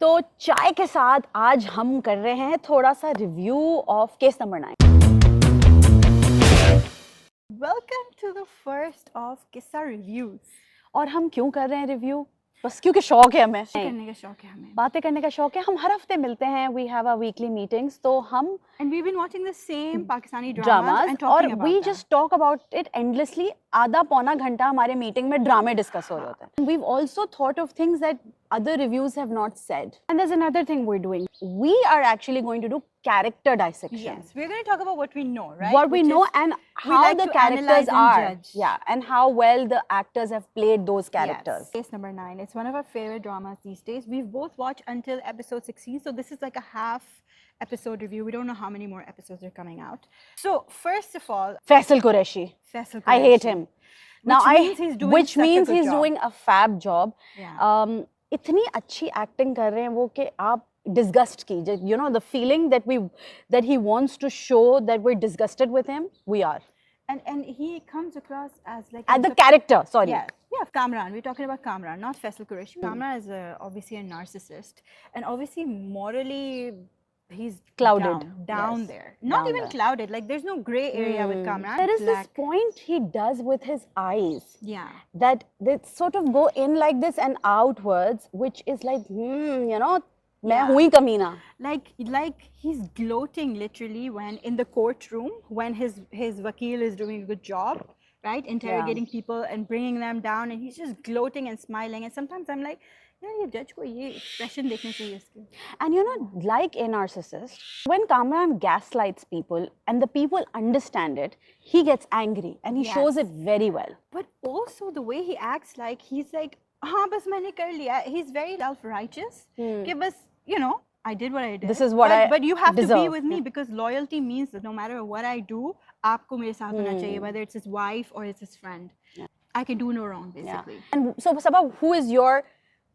तो चाय के साथ आज हम कर रहे हैं थोड़ा सा review of case number 9। Welcome to the first of Kissa Reviews. और हम क्यों कर रहे हैं रिव्यू? बस क्योंकि शौक है हमें, करने का शौक है हमें. बातें करने का शौक है। हम हर हफ्ते मिलते हैं, we have our weekly meetings, तो हम And we've been watching the same Pakistani dramas and और talking about we them. Just talk about it endlessly. आधा पौना घंटा हमारे मीटिंग में ड्रामे डिस्कस हो रहे होते हैं। We also thought of things that other reviews have not said, and there's another thing we're doing. We are actually going to do character dissection. Yes, we're going to talk about what we know, right? What we know and how like the to characters analyze and are. judge. Yeah, and how well the actors have played those characters. Yes. Case number 9. It's one of our favorite dramas these days. We've both watched until episode 16, so this is like a half episode review. We don't know how many more episodes are coming out. So first of all, Faisal Qureshi. Faisal I hate him. Which means he's doing which such a means good he's job. doing a fab job. Yeah. इतनी अच्छी acting कर रहे हैं वो कि आप disgust की, you know, the feeling that he wants to show that we're disgusted with him, we are. And he comes across as like As the character, sorry. Yeah, Kamran. We're talking about Kamran, not Faisal Qureshi. Kamran is obviously a narcissist, and obviously morally he's clouded, down yes. there. Not Down even there. clouded. Like there's no gray area with Kamran. There is this point he does with his eyes. Yeah. That they sort of go in like this and outwards, which is like, you know, मैं हूँ ही कमीना. Like he's gloating literally when in the courtroom when his vakil is doing a good job, right? Interrogating people and bringing them down, and he's just gloating and smiling. And sometimes I'm like, yeah, ये judge को ये expression देखने चाहिए इसके. And you know, like a narcissist, when Kamran gaslights people and the people understand it, he gets angry and he shows it very well. But also the way he acts, like he's like, हाँ बस मैंने कर लिया. He's very self-righteous. कि बस, you know, I did what I did. This is what but you have deserve. to be with me because loyalty means that no matter what I do, आपको मेरे साथ होना चाहिए, whether it's his wife or it's his friend. I can do no wrong, basically. Yeah. And so, Sabah, who is your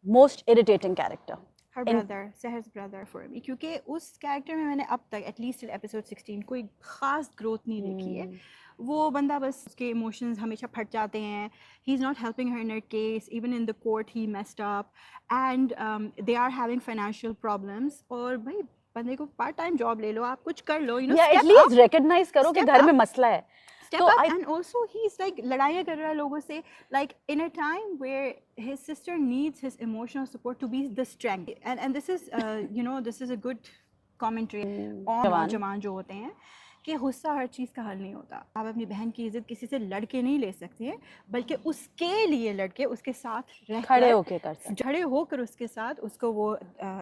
most irritating character? Her brother, Seher's brother for me. क्योंकि उस character में मैंने अब तक at least till episode 16 कोई खास growth नहीं देखी है. वो बंदा बस उसके emotions हमेशा फट जाते हैं. He's not helping her in her case. Even in the court he messed up, and they are having financial problems. और भाई बंदे को part time job ले लो, आप कुछ कर लो. You know, yeah, at least recognize करो कि घर में मसला है. Step up, and also he's like लड़ाइयाँ कर रहा है लोगों से, like in a time where his sister needs his emotional support to be the strength, and this is you know, this is a good commentary on नौजवान जो होते हैं कि गुस्सा हर चीज़ का हल नहीं होता. आप अपनी बहन की इज्जत किसी से लड़ के नहीं ले सकते हैं, बल्कि उसके लिए लड़ के उसके साथ खड़े होकर कर सकते, खड़े होकर उसके साथ उसको वो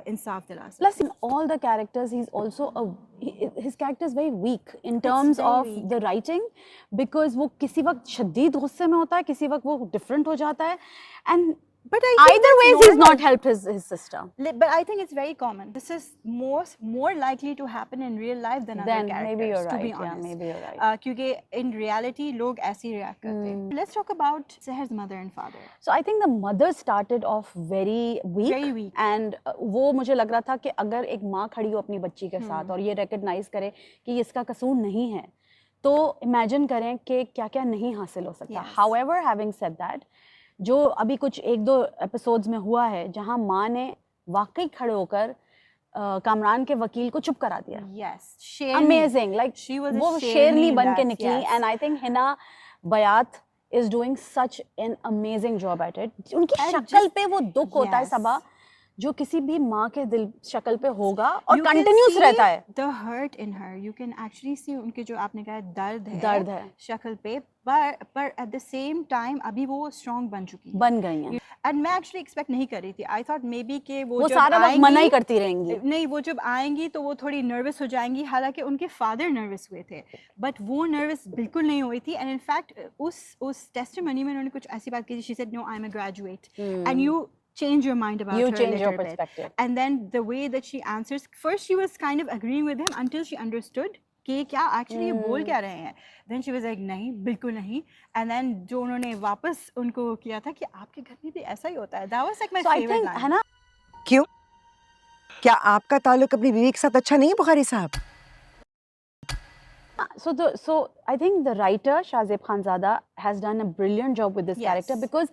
इंसाफ दिला सकते. Plus in all the characters he's also his character is very weak in terms of the writing, because वो किसी वक्त शदीद गुस्से में होता है, किसी वक्त वो different हो जाता है, and but either ways he's not helped his sister. But I think it's very common. This is more likely to happen in real life than other characters. Maybe you're right. To be honest. Yeah, maybe you're right. क्योंकि in reality लोग ऐसे ही react करते हैं. Let's talk about Seher's mother and father. So I think the mother started off very weak. Very weak. And वो मुझे लग रहा था कि अगर एक माँ खड़ी हो अपनी बच्ची के साथ और ये recognize करे कि इसका कसूर नहीं है, तो imagine करें कि क्या-क्या नहीं हासिल हो सकता. However, having said that, जो अभी कुछ 1-2 एपिसोड्स में हुआ है जहां माँ ने वाकई खड़े होकर कामरान के वकील को चुप करा दिया. Yes, amazing, like वो शेरनी बन के निकली. And I think Hina बयात is doing such an amazing job at it. उनकी शक्ल पे वो दुख होता है सबा, जो किसी भी माँ के दिल शक्ल पे होगा और कंटिन्यूस रहता है. The hurt in her, you can actually see उनके जो आपने कहा दर्द है शक्ल पे, पर at the same time अभी वो strong बन गई हैं. And मैं actually expect नहीं कर रही थी. I thought maybe कि वो सारा वक्त मना ही करती रहेंगी. नहीं, वो जब आएंगी तो वो थोड़ी nervous हो जाएंगी. हालांकि उनके father nervous हुए थे, but वो nervous बिल्कुल नहीं हुई थी. And in fact उस testimony में उन्होंने कुछ ऐसी बात की. She said, "No, I'm a graduate," and you change your mind about her. You change your perspective. And then the way that she answers, first she was kind of agreeing with him until she understood कि क्या actually ये बोल क्या रहे हैं. Then she was like, नहीं, बिल्कुल नहीं. And then जो उन्होंने वापस उनको किया था कि आपके घर में भी ऐसा ही होता है. That was like my favorite line. है ना? क्यों? क्या आपका ताल्लुक अपनी बीवी के साथ अच्छा नहीं है बुखारी साहब? So I think the writer Shahzeb Khanzada has done a brilliant job with this character, because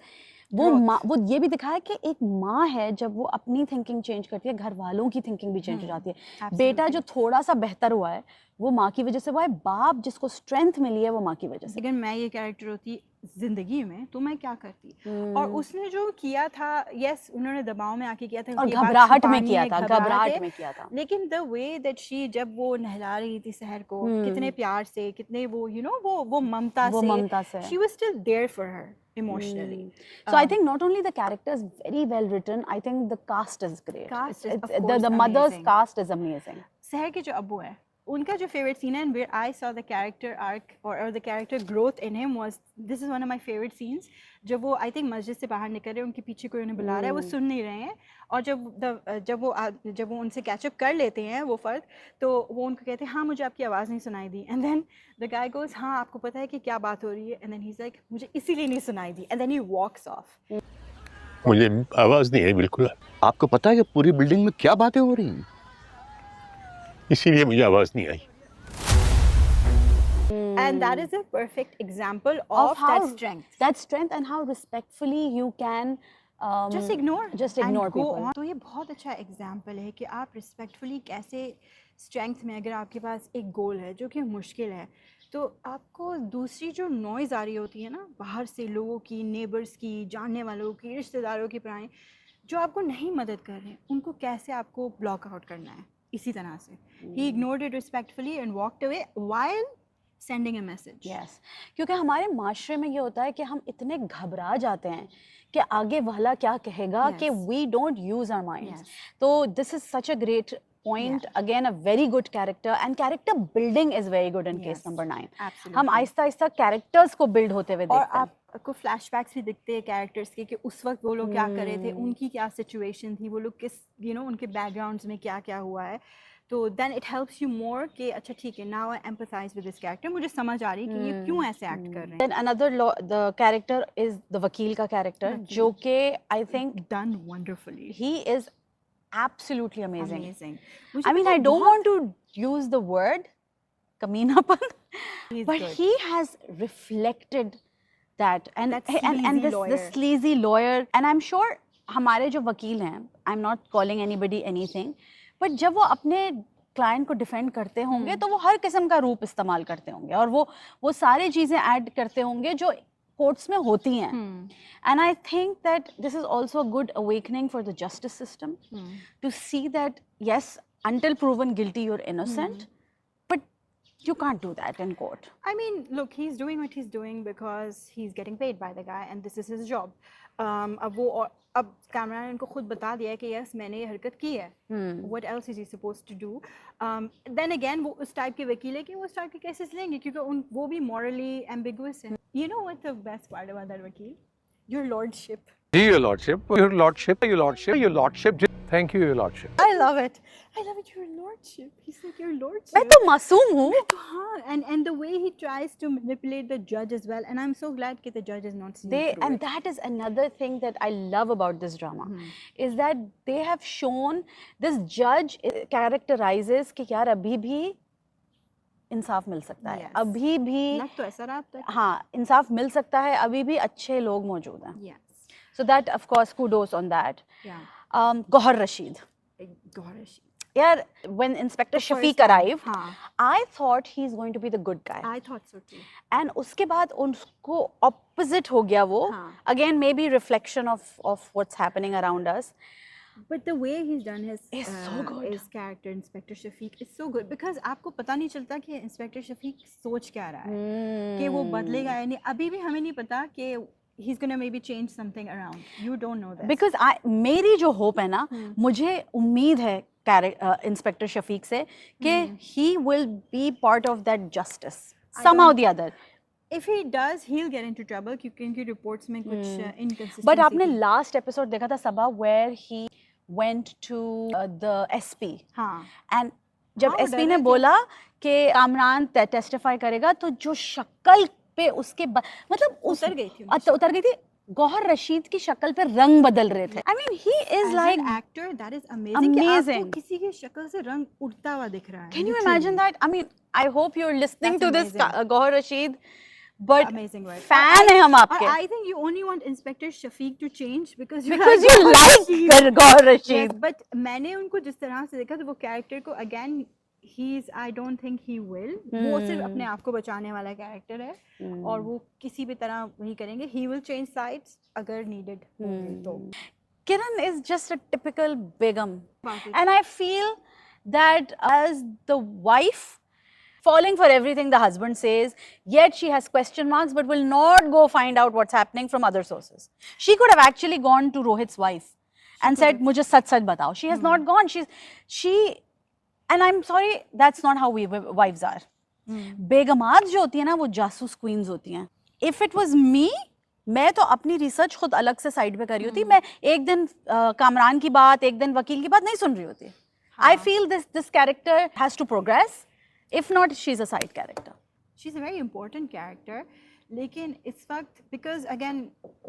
वो Growth. माँ, वो ये भी दिखाया कि एक माँ है, जब वो अपनी थिंकिंग चेंज करती है, घर वालों की थिंकिंग भी चेंज हो जाती है। बेटा जो थोड़ा सा बेहतर हुआ है वो माँ की वजह से हुआ है, बाप जिसको स्ट्रेंथ मिली है वो माँ की वजह से। अगर मैं ये कैरेक्टर होती जिंदगी में तो मैं क्या करती। और उसने जो किया था, यस उन्होंने दबाव में आके किया था, और ये बात घबराहट में छुपानी किया है, था, घबराहट घबराहट है, में किया था। लेकिन द वे दैट शी, जब वो नहला रही थी सहर को, कितने प्यार से, कितने वो यू नो वो ममता वो से, ममता से। She was still there for her emotionally. So I think not only the character is very well written, I think the cast is great. Cast is, of the course, mother's amazing. cast is amazing. सहर के जो अब्बू है उनका जो favourite scene है, where I saw the character arc or the character growth in him was, this is one of my favorite scenes. जब वो I think मस्जिद से बाहर निकल रहे हैं, उनके पीछे कोई उन्हें बुला रहा है, वो सुन नहीं रहे हैं, और जब वो उनसे कैचअप कर लेते हैं वो फर्द, तो वो उनको कहते हैं हाँ मुझे आपकी आवाज़ नहीं सुनाई दी, and then the guy goes हाँ आपको पता है कि क्या बात हो रही है, and then he is like मुझे इसीलिए नहीं सुनाई दी, and then he walks off. मुझे आवाज नहीं है बिल्कुल, आपको पता है कि पूरी बिल्डिंग में क्या बातें हो रही हैं? इसीलिए मुझे आवाज नहीं आई। And that is a perfect example of that strength. That strength and how respectfully you can Just ignore and go people. तो ये बहुत अच्छा एग्जाम्पल है कि आप रिस्पेक्टफुली कैसे स्ट्रेंथ में, अगर आपके पास एक गोल है जो कि मुश्किल है, तो आपको दूसरी जो नॉइज़ आ रही होती है ना बाहर से, लोगों की, नेबर्स की, जानने वालों की, रिश्तेदारों की, पुराने जो आपको नहीं मदद कर रहे हैं, उनको कैसे आपको ब्लॉक आउट करना है। इसी तरह से ही ignored it respectfully and walked away while sending a message. Yes, क्योंकि हमारे माशरे में ये होता है कि हम इतने घबरा जाते हैं कि आगे वाला क्या कहेगा, कि we don't use our minds. तो this is such a great point, again a very good character, and character building is very good in case number 9. हम आहिस्ता आहिस्ता characters को build होते हुए देखते हैं, और आपको flashbacks भी दिखते हैं characters के कि उस वक्त वो लोग क्या कर रहे थे, उनकी क्या situation थी, वो लोग किस उनके backgrounds में क्या क्या हुआ है, तो then it helps you more कि अच्छा ठीक है, now I empathize with this character, मुझे समझ आ रही है कि ये क्यों ऐसे act कर रहे हैं। Then another the character is the वकील का character, जो कि I think done wonderfully. He is absolutely amazing. मुझे I mean, I don't want to use the word कमीनापन, but good. he has reflected that and sleazy this lawyer. sleazy lawyer, and I'm sure हमारे जो वकील हैं, I'm not calling anybody anything, but जब वो अपने client को defend करते होंगे तो वो हर किस्म का रूप इस्तेमाल करते होंगे, और वो सारी चीज़ें ऐड करते होंगे जो कोर्ट्स में होती हैं। And I think that this is also a good awakening for the justice system to see that yes, until proven guilty you're innocent, but you can't do that in court. I mean, look, he's doing what he's doing because he's getting paid by the guy and this is his job. अब camera ने इनको खुद बता दिया है कि yes मैंने ये हरकत की है, what else is he supposed to do? Then again वो उस टाइप के वकील है कि वो उस टाइप के केसेस लेंगे क्योंकि वो भी morally ambiguous है। You know what the best part about that वकील? Your lordship. Your lordship, your lordship, your lordship, your lordship. Thank you, your lordship. I love it. I love it, your lordship. He's like your lordship. मैं तो मासूम हूँ। हाँ, and the way he tries to manipulate the judge as well, and I'm so glad that the judge is not seeing through And it. that is another thing that I love about this drama, is that they have shown this judge characterizes कि यार अभी भी इंसाफ मिल सकता है, Yes. अभी भी लग तो ऐसा रहा अब तक। हाँ इंसाफ मिल सकता है, अभी भी अच्छे लोग मौजूद हैं। Yes. So that of course kudos on that. Yeah. Gohar Rashid. Gosh. यार when Inspector The Shafiq first time, arrived, हाँ. I thought he's going to be the good guy. I thought so too. And उसके बाद उसको opposite हो गया वो. हाँ. Again maybe reflection of what's happening around us. But the way he's done his so good. his character Inspector Shafiq is so good because आपको पता नहीं चलता कि Inspector Shafiq सोच क्या रहा है, कि वो बदलेगा या नहीं। अभी भी हमें नहीं पता कि he's gonna maybe change something around. You don't know that. Because मेरी जो hope है ना, मुझे उम्मीद है इंस्पेक्टर शफीक से कि he will be part of that justice somehow or the other. If he does, he'll get into trouble क्योंकि इनकी reports में कुछ inconsistency But आपने थी। last episode देखा था सबा where he went to the SP. हाँ। And जब हाँ, वो SP डर ने रहे थे। बोला कि कामरान टेस्टिफाई करेगा, तो जो शक्ल पे उसके मतलब उतर गई थी उनकी उतर गई थी। गौहर रशीद की शक्ल पे रंग बदल रहे थे। I mean he is As like an actor, that is amazing. कि amazing. आपको किसी की शक्ल से रंग उड़ता हुआ दिख रहा है। Can you literally. imagine that? I mean, I hope you're listening That's to this, amazing. Gohar Rashid. but Amazing word. fan है हम आपके I think you only want Inspector Shafiq to change because you because like you Gaur like Rashid. Gaur Yes, Rashid. but मैंने उनको जिस तरह से देखा तो वो कैरेक्टर को again I don't think he will. वो सिर्फ अपने आप को बचाने वाला कैरेक्टर है और वो किसी भी तरह वही करेंगे. He will change sides अगर needed होंगे तो. Kiran is just a typical Begum. About it. And I feel that as the wife, falling for everything the husband says, yet she has question marks but will not go find out what's happening from other sources. She could have actually gone to Rohit's wife and said, "Mujhe sach sach batao." She has not gone. And I'm sorry, that's not how we wives are. बेगमात जो होती है ना वो जासूस queen's होती हैं. If it was me, मैं तो अपनी रिसर्च खुद अलग से साइड पे कर रही होती. मैं एक दिन कामरान की बात, एक दिन वकील की बात नहीं सुन रही होती. I feel this character has to progress. If not, she's a side character. She's a very important character. लेकिन इस वक्त because again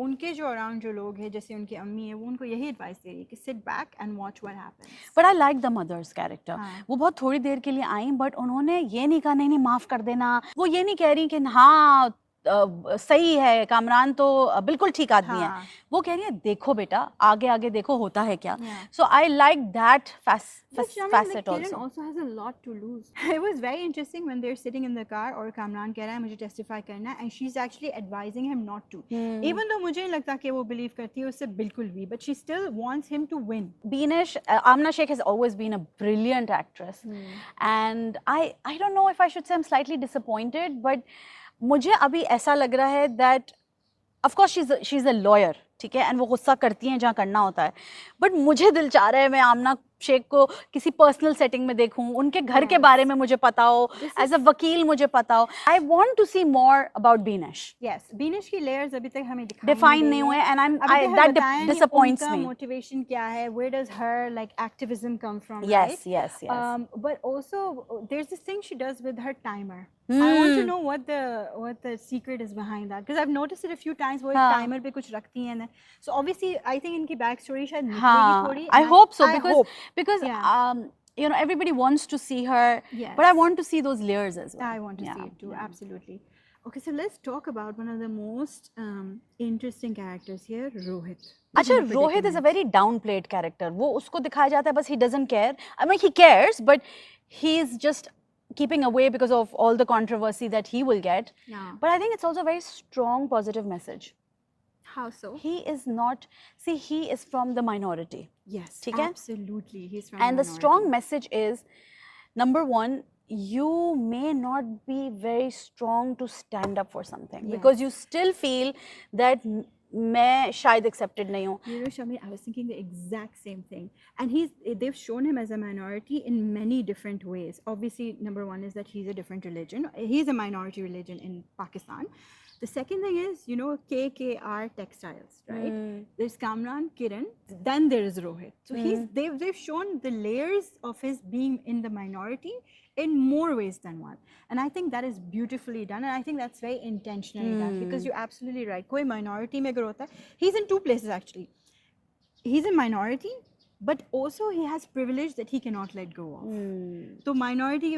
उनके जो around जो लोग हैं जैसे उनकी अम्मी है वो उनको यही advice दे रही है कि sit back and watch what happens. But I like the mother's character. वो बहुत थोड़ी देर के लिए आई but उन्होंने ये नहीं कहा नहीं माफ कर देना. वो ये नहीं कह रही कि हाँ सही है कामरान तो बिल्कुल ठीक आदमी है. वो कह रही है देखो बेटा आगे आगे देखो होता है क्या. So I like that facet Kiran also. also has a lot to lose. It was very interesting when they're sitting in the car और कामरान कह रहा है मुझे testify करना है and she's actually advising him not to. Even though मुझे नहीं लगता कि वो believe करती है उससे बिल्कुल भी, but she still wants him to win. Beenish, Amna Sheikh has always been a brilliant actress, and I don't know if I should say I'm slightly disappointed, but मुझे अभी ऐसा लग रहा है that of course she's a lawyer, ठीक है, and वो गुस्सा करती हैं जहाँ करना होता है, but मुझे दिल चाह रहा है मैं आमना शेख को किसी पर्सनल सेटिंग में देखूं, उनके घर के बारे में मुझे पता हो, एज अ वकील मुझे पता हो. I want to see more about Beenish. Yes, Beenish की लेयर्स अभी तक हमें डिफाइन नहीं हुए and that disappoints me. Motivation क्या है, where does her like activism come from? Yes, right? yes. But also there's this thing she does with her timer. I want to know what the secret is behind that because I've noticed it a few times वो एक timer पे कुछ रखती हैं. So obviously I think इनकी back story शायद निकलेगी थोड़ी. I hope so because you know everybody wants to see her, but I want to see those layers as well. I want to see it too, absolutely. Okay, so let's talk about one of the most interesting characters here, Rohit. अच्छा, Rohit is a very downplayed character. वो उसको दिखाया जाता है बस he doesn't care. I mean he cares, but he's just keeping away because of all the controversy that he will get. Yeah. But I think it's also a very strong positive message. How so? He is not, see, he is from the minority. Yes, ठीक है? absolutely. He's from And the minority. strong message is, number one, you may not be very strong to stand up for something because you still feel that मैं शायद accepted नहीं हूँ. You know, Shamir, I was thinking the exact same thing. And they've shown him as a minority in many different ways. Obviously, number one is that he's a different religion. He's a minority religion in Pakistan. The second thing is, you know, KKR Textiles, right? There's Kamran, Kiran, then there is Rohit. So they've shown the layers of his being in the minority in more ways than one. And I think that is beautifully done. And I think that's very intentionally done because you're absolutely right. Koi minority mein agar hota hai, he's in two places actually. He's in minority, but also he has privilege that he cannot let go of. So minority,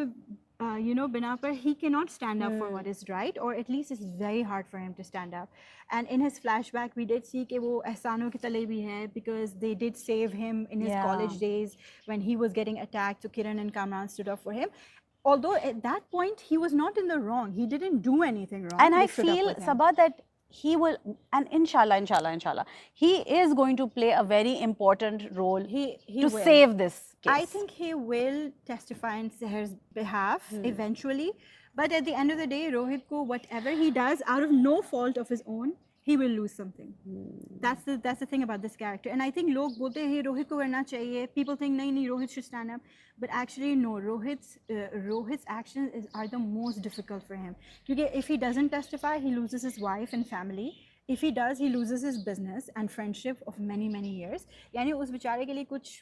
you know, bina par he cannot stand up for what is right, or at least it's very hard for him to stand up. And in his flashback, we did see कि वो एहसानों की तले भी है because they did save him in his college days when he was getting attacked. So Kiran and Kamran stood up for him. Although at that point he was not in the wrong, he didn't do anything wrong. And I feel, Sabah, that he will, and inshallah, he is going to play a very important role he to will. Save this case. I think he will testify in Seher's behalf eventually. But at the end of the day, Rohit ko whatever he does out of no fault of his own, he will lose something. That's the thing about this character. And I think log bolte hai Rohit ko karna chahiye. People think nahi Rohit should stand up. But actually no, Rohit's actions are the most difficult for him. Because if he doesn't testify, he loses his wife and family. If he does, he loses his business and friendship of many years. Yani us bichare ke liye kuch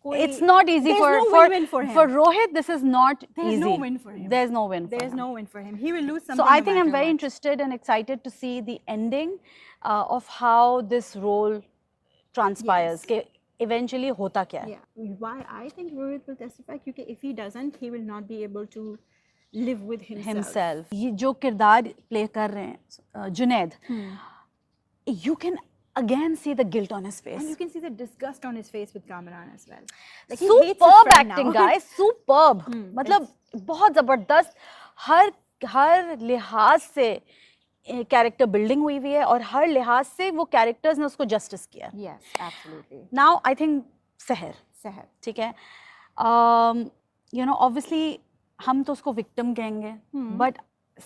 it's not easy for win for him. For Rohit, this is not There's easy. no win for him. There's no win for him. There's no win for him. He will lose something. So I think I'm very interested and excited to see the ending of how this role transpires. Yes. Eventually, hota kya hai? Yeah. Why I think Rohit will testify? Because if he doesn't, he will not be able to live with himself. ये जो किरदार play कर रहे हैं Junaid, you can again see the guilt on his face. And you can see the disgust on his face with Kamran as well. Like he hates his Superb friend acting, now. guys, superb. मतलब बहुत जबरदस्त, हर लिहाज से character building हुई हुई है और हर लिहाज से वो कैरेक्टर्स ने उसको जस्टिस किया. Yes, absolutely. Now I think सहर, Seher. ठीक है, यू नो ऑब्वियसली हम तो उसको विक्टिम कहेंगे, but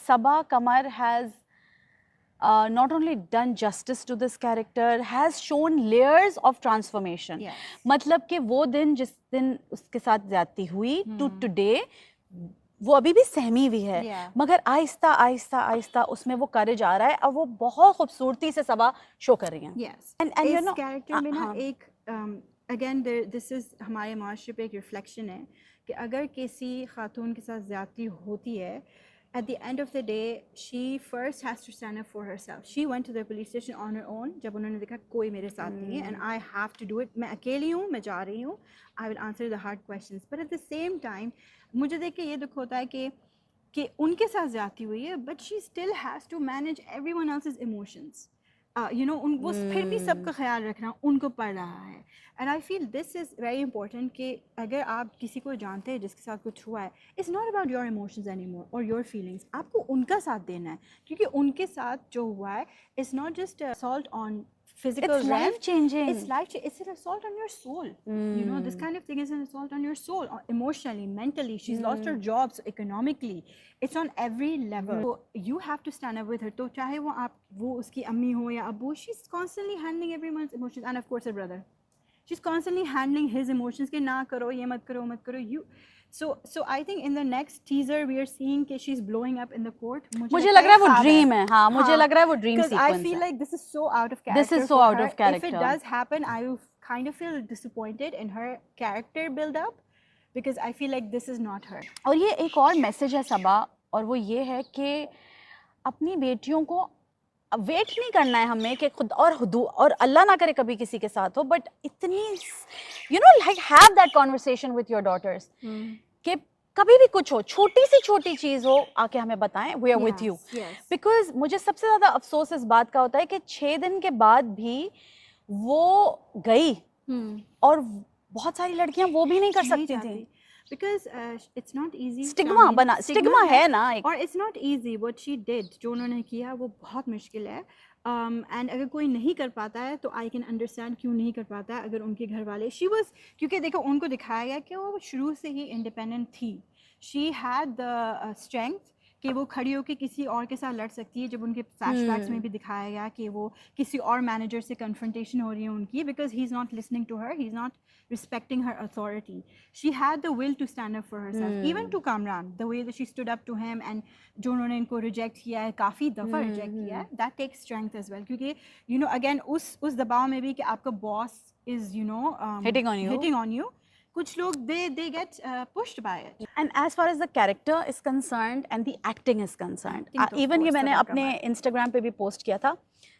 Saba Qamar has not only done justice to this character, has shown layers of transformation. Yes. मतलब कि वो दिन जिस दिन उसके साथ ज्यादती हुई to today, वो अभी भी सहमी हुई है, Yeah. मगर आहिस्ता आहिस्ता आहिस्ता उसमें वो करेज आ रहा है और वो बहुत खूबसूरती से सबा शो कर रही हैं. Yes. And you इस know, character में ना हाँ. एक again this is हमारे माशरे पे एक रिफ्लेक्शन है कि अगर किसी खातून के साथ ज़्यादती होती है, at the end of the day she first has to stand up for herself. She went to the police station on her own जब उन्होंने देखा कोई मेरे साथ नहीं है and I have to do it, मैं अकेली हूँ, मैं जा रही हूँ, I will answer the hard questions. But at the same time मुझे देख के ये दुख होता है कि उनके साथ ज़्यादती हुई है but she still has to manage everyone else's emotions. You know, वो फिर भी सबका ख्याल रखना उनको पड़ रहा है. And I feel this is very important कि अगर आप किसी को जानते हैं जिसके साथ कुछ हुआ है, it's not about your emotions anymore or your feelings. आपको उनका साथ देना है क्योंकि उनके साथ जो हुआ है, it's not just assault on physical It's realm. life changing. It's an assault on your soul. You know, this kind of thing is an assault on your soul, emotionally, mentally. She's lost her job, so economically. It's on every level. So you have to stand up with her. तो चाहे वो उसकी अम्मी हो या अब्बू, she's constantly handling everyone's emotions, and of course her brother. She's constantly handling his emotions कि ना करो, ये मत करो, मत करो. So I think in the next teaser we are seeing कि she's blowing up in the court. मुझे लग रहा है वो ड्रीम है. हाँ, मुझे लग रहा है वो dream Because sequence I feel है. like this is so out of character. This is so for out her. of character. If it does happen, I will kind of feel disappointed in her character build up because I feel like this is not her. और ये एक और message है सबा, और वो ये है कि अपनी बेटियों को वेट नहीं करना है हमें कि खुद और अल्लाह ना करे कभी किसी के साथ हो, बट इतनी you know like have that conversation with your daughters कि कभी भी कुछ हो, छोटी चीज हो, आके हमें बताएं, we are with you. Because मुझे सबसे ज्यादा अफसोस इस बात का होता है कि 6 दिन के बाद भी वो गई और बहुत सारी लड़कियां वो भी नहीं कर सकती थी. Because it's not easy. Stigma है ना एक. और it's not easy what she did. जो उन्होंने किया वो बहुत मुश्किल है. And अगर कोई नहीं कर पाता है तो I can understand क्यों नहीं कर पाता है. अगर उनके घर वाले क्योंकि देखो उनको दिखाया गया कि वो शुरू से ही इंडिपेंडेंट थी. She had the strength कि वो खड़ी होकर किसी और के साथ लड़ सकती है. जब उनके फ्लैशबैक्स में भी दिखाया गया कि वो किसी और मैनेजर से कन्फ्रंटेशन हो रही है उनकी, because he's not listening to her, he's not respecting her authority. She had the will to stand up for herself. Even to Kamran, the way that she stood up to him and जो उन्होंने इनको reject किया है, काफ़ी दफ़ा reject किया है, that takes strength as well. क्योंकि you know again उस दबाव में भी कि आपका boss is you know hitting on you. कुछ लोग they get pushed by it. And as far as the character is concerned and the acting is concerned, even ये मैंने अपने Instagram पे भी post किया था.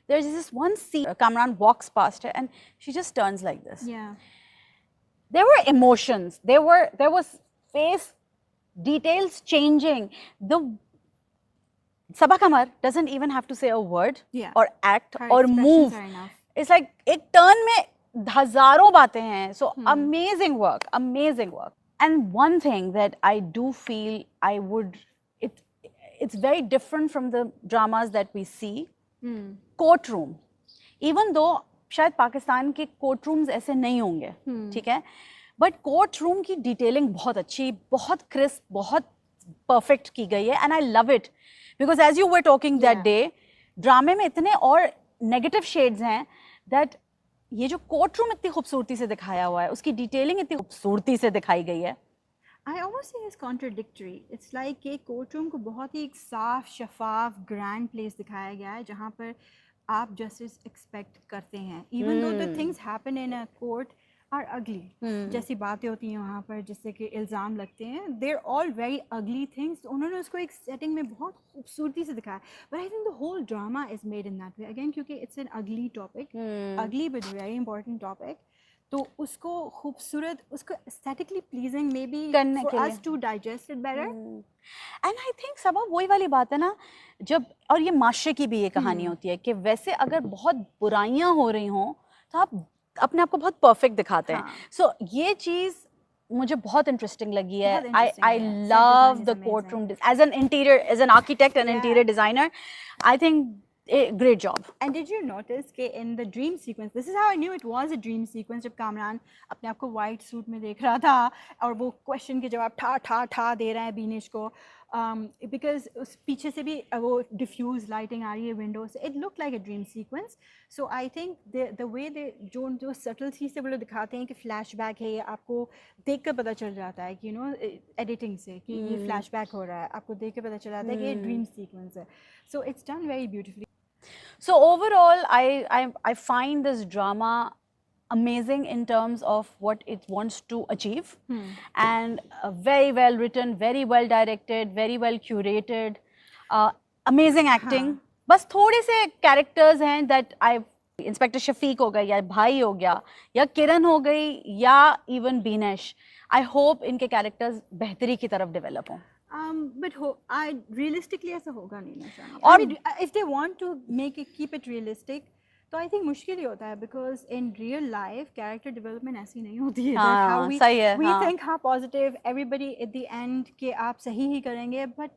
There is this one scene, Kamran walks past her and she just turns like this. Yeah. There were emotions. There was face details changing. The Sabaa Kamar doesn't even have to say a word or act Her or expressions move. are enough. It's like एक turn में हजारों बातें हैं. So amazing work. And one thing that I do feel it's very different from the dramas that we see. Courtroom. Even though शायद पाकिस्तान के court rooms ऐसे नहीं होंगे, ठीक है, बट कोर्ट रूम की डिटेलिंग बहुत अच्छी, बहुत क्रिस्प, बहुत परफेक्ट की गई है. And I love it because as you were talking that day, ड्रामे में इतने और नेगेटिव शेड्स हैं दैट ये जो कोर्ट रूम इतनी खूबसूरती से दिखाया हुआ है, उसकी डिटेलिंग इतनी खूबसूरती से दिखाई गई है. I almost think it's contradictory. It's like कि कोर्ट रूम को बहुत ही एक साफ, शफाफ, ग्रैंड प्लेस दिखाया गया है जहाँ पर आप जस्टिस एक्सपेक्ट करते हैं. Even though the things happen in a court are ugly. जैसी बातें होती हैं वहाँ पर जिससे कि इल्ज़ाम लगते हैं, they're all very ugly things. तो उन्होंने उसको एक सेटिंग में बहुत खूबसूरती से दिखाया. But I think the whole drama is made in that way. Again, क्योंकि it's an ugly topic, ugly but very important topic. तो उसको खूबसूरत, उसको एस्थेटिकली प्लीजिंग मे बी करने फॉर के अस लिए। To digest it better. And I think Saba वही वाली बात है ना, जब और ये माशरे की भी ये कहानी होती है कि वैसे अगर बहुत बुराइयां हो रही हों तो आप अपने आप को बहुत परफेक्ट दिखाते हैं। हाँ। सो ये चीज़ मुझे बहुत इंटरेस्टिंग लगी है। बहुत आई interesting आई है। Set love design is the amazing. Court room as an interior, as an architect and Yeah. Interior designer, I think great job. And did you notice कि in the dream sequence, this is how I knew it was a dream sequence, जब कामरान अपने आप को white suit में देख रहा था और वो question के जवाब ठा ठा ठा दे रहा है बीनिश को, because उस पीछे से भी वो diffuse lighting आ रही है window से, it looked like a dream sequence. So I think the way they जो subtlety से वो लोग दिखाते हैं कि flashback है, ये आपको देख कर पता चल जाता है कि editing से कि ये flashback हो रहा है, आपको देख के पता चल जाता है कि ये dream sequence है. So it's done very beautifully. So overall, I find this drama amazing in terms of what it wants to achieve, and very well written, very well directed, very well curated, amazing acting. बस थोड़े से characters हैं that inspector Shafiq हो गए या भाई हो गया या किरण हो गई या इवन बीनेश, आई होप इनके कैरेक्टर्स बेहतरी की तरफ डेवलप हों। But I realistically ऐसा होगा नहीं ना शानी। और- I mean, if they want to keep it realistic, तो I think मुश्किल ही होता है, because in real life character development ऐसी नहीं होती है। हाँ, That how सही है, we हाँ। think हाँ positive, everybody at the end कि आप सही ही करेंगे, but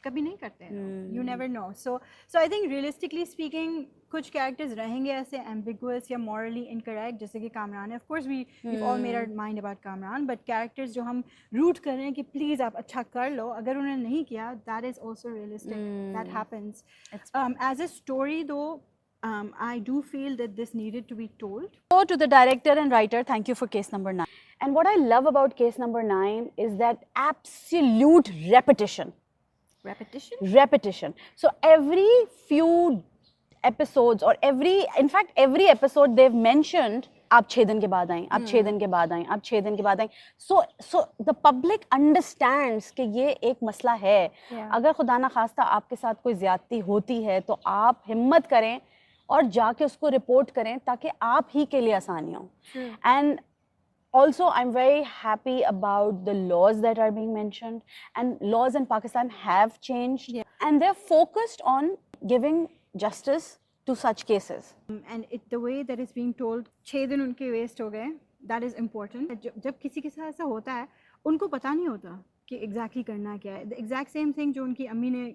कभी नहीं करते हैं। You never know. So I think realistically speaking, कुछ characters रहेंगे ऐसे ambiguous या morally incorrect, जैसे कि कामरान है। Of course we've all made our mind about Kamran, but characters जो हम root कर रहे हैं कि please आप अच्छा कर लो, अगर उन्होंने नहीं किया, that is also realistic. That happens. As a story though, I do feel that this needed to be told. So to the director and writer, thank you for case number 9. And what I love about case number 9 is that absolute repetition. So every few episodes or in fact every episode they've mentioned आप 6 दिन के बाद आएं, आप 6 दिन के बाद आएं, आप 6 दिन के बाद आएं. So the public understands कि ये एक मसला है. अगर खुदा ना खास्ता आपके साथ कोई ज्यादती होती है तो आप हिम्मत करें और जाके उसको रिपोर्ट करें ताकि आप ही के लिए आसानी हो. And also, I'm very happy about the laws that are being mentioned, and laws in Pakistan have changed, and they're focused on giving justice to such cases. And the way that it's being told, 6 दिन उनके waste हो गए, that is important. जब किसी के साथ ऐसा होता है, उनको पता नहीं होता कि exactly करना क्या है. The exact same thing जो उनकी अम्मी ने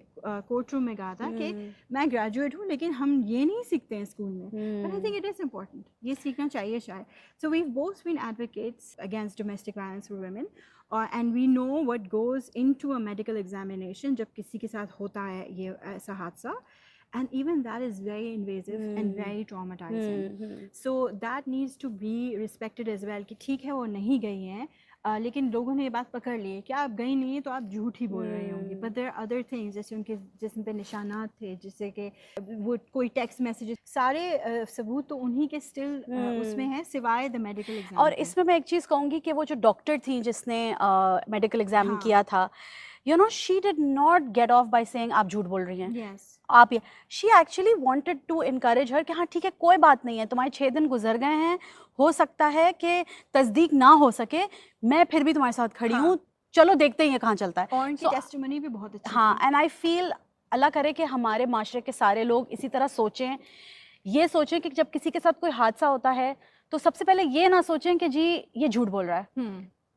कोर्ट रूम में कहा था कि मैं ग्रेजुएट हूँ लेकिन हम ये नहीं सीखते हैं स्कूल में. But I think it is important. ये सीखना चाहिए शायद. So we've both been advocates against domestic violence for women, and we know what goes into a medical examination जब किसी के साथ होता है ये ऐसा हादसा. And even that is very invasive and very traumatizing. So that needs to be respected as well. कि ठीक है वो नहीं गई हैं, लेकिन लोगों ने ये बात पकड़ ली है कि आप गई नहीं तो आप झूठ ही बोल रही होंगी. But there are other things, जैसे उनके जिस्म पे निशानात थे, जिससे कि वो कोई टेक्स्ट मैसेजेस, सारे सबूत तो उन्हीं के स्टिल उसमें हैं सिवाय द मेडिकल एग्जाम. और इसमें मैं एक चीज़ कहूँगी कि वो जो डॉक्टर थी जिसने मेडिकल एग्जाम किया था, you know, she did not get off by saying आप झूठ बोल रही हैं. Yes. आप ये, she actually wanted to encourage her कि हाँ ठीक है, कोई बात नहीं है, तुम्हारे 6 दिन गुजर गए हैं, हो सकता है कि तस्दीक ना हो सके, मैं फिर भी तुम्हारे साथ खड़ी हूँ, चलो देखते हैं ये कहाँ चलता है. और उनकी टेस्टिमनी भी बहुत अच्छी. हाँ, एंड आई फील अल्लाह करे कि हमारे माशरे के सारे लोग इसी तरह सोचें, ये सोचें कि जब किसी के साथ कोई हादसा होता है तो सबसे पहले ये ना सोचें कि जी ये झूठ बोल रहा है.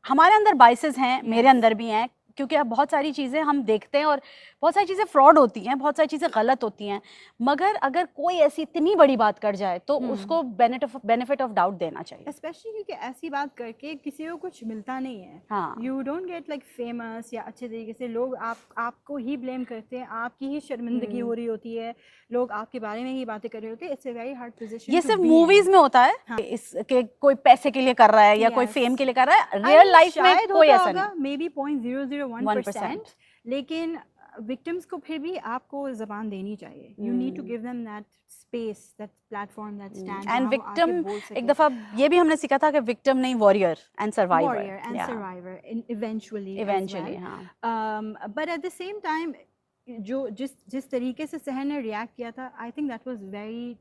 हमारे अंदर बाइसेस हैं, मेरे अंदर भी हैं, क्योंकि अब बहुत सारी चीज़ें हम देखते हैं और बहुत सारी चीज़ें फ्रॉड होती हैं, बहुत सारी चीज़ें गलत होती हैं, मगर अगर कोई ऐसी इतनी बड़ी बात कर जाए तो उसको बेनिफिट ऑफ डाउट देना चाहिए. स्पेशली क्योंकि ऐसी बात करके किसी को कुछ मिलता नहीं है. हाँ. You don't get like famous या अच्छे तरीके से. लोग आपको ही ब्लेम करते हैं, आपकी ही शर्मिंदगी हो रही होती है, लोग आपके बारे में ही बातें कर रहे होते हैं. It's a very hard position. ये सिर्फ मूवीज में होता है. हाँ. इसके कोई पैसे के लिए कर रहा है या कोई फेम के लिए कर रहा है. रियल लाइफ में कोई ऐसा नहीं. May be 0.001%. लेकिन विक्टिम्स को फिर भी आपको ज़बान देनी चाहिए. You need to give them that space, that platform, that stand. And victim, एक दफ़ा ये भी हमने सीखा था कि विक्टिम नहीं, वॉरियर एंड सर्वाइवर. इवेंचुअली. हाँ. But at the same time, जो जिस तरीके से सहर ने रिएक्ट किया था, आई think that was very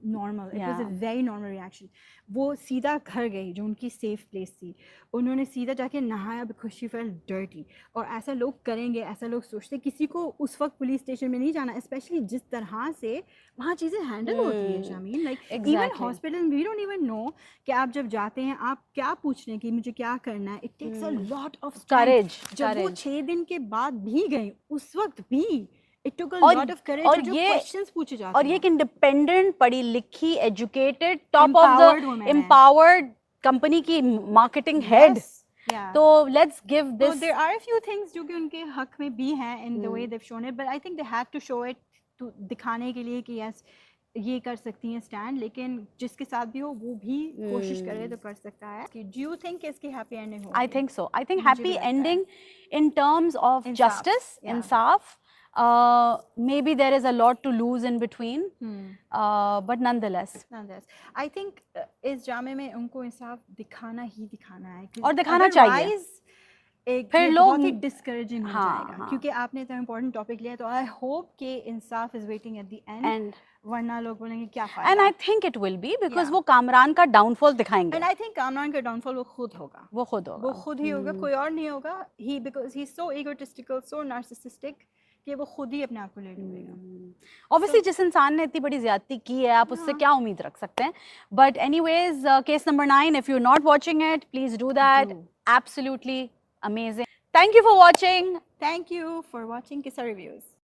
normal, it was a Yeah. Very normal reaction. वो सीधा घर गई जो उनकी सेफ प्लेस थी, उन्होंने सीधा जाके नहाया बिकॉज शी फेल्ट डर्टी. और ऐसा लोग करेंगे, ऐसा लोग सोचते, किसी को उस वक्त पुलिस स्टेशन में नहीं जाना, स्पेशली जिस तरह से वहाँ चीज़ें हैंडल होती है. Shameen, like even Exactly. Hospital we don't even know कि आप जब जाते हैं आप क्या पूछने की मुझे क्या करना है. It takes a lot of Courage, जब वो courage. 6 दिन के बाद भी गई, उस वक्त भी इट टुक अ और- लॉट ऑफ करेज. और जो ये- क्वेश्चंस पूछे जाते और ये हैं. एक इंडिपेंडेंट, पढ़ी लिखी, educated, top of Empowered the woman है. एम्पावर्ड कंपनी की मार्केटिंग हेड. Yes, yeah. तो let's give So this. there are a few things जो कि उनके हक में भी हैं in the way Hmm. they've shown it, but I think they had to show it to दिखाने के लिए कि yes ये कर सकती हैं स्टैंड. लेकिन जिसके साथ भी हो वो भी कोशिश करे तो कर सकता है. कि do you think इसकी हैप्पी एंडिंग होगी? I think so. I think मुझे happy भी लगता है. ending in terms of Insaf, justice, yeah. insaf. Maybe there is a lot to lose in between, Hmm. but nonetheless. Nonetheless, I think इस ड्रामे में उनको इंसाफ दिखाना ही दिखाना है. और दिखाना चाहिए. Otherwise, एक फिर ये लोग- बहुत ही डिस्करेजिंग हो हाँ, जाएगा. हाँ. क्योंकि आपने इतना इम्पोर्टेंट टॉपिक लिया, तो आई होप कि इंसाफ is waiting at the end. And वरना लोग बोलेंगे क्या and फायदा. I think it will be because Yeah. वो कामरान का downfall दिखाएंगे. एंड आई थिंक कामरान का डाउनफॉल वो खुद होगा. वो खुद होगा. वो खुद ही होगा, कोई और नहीं होगा. He because he is so egotistical, so narcissistic कि वो खुद ही अपने आप को ले डूबेगा. Obviously जिस इंसान ने इतनी बड़ी ज्यादती की है, आप उससे क्या उम्मीद रख सकते हैं. But anyways, case number 9, if you're not watching it, please do that. Do. Absolutely amazing. Thank you for watching. Thank you for watching Kissa Reviews.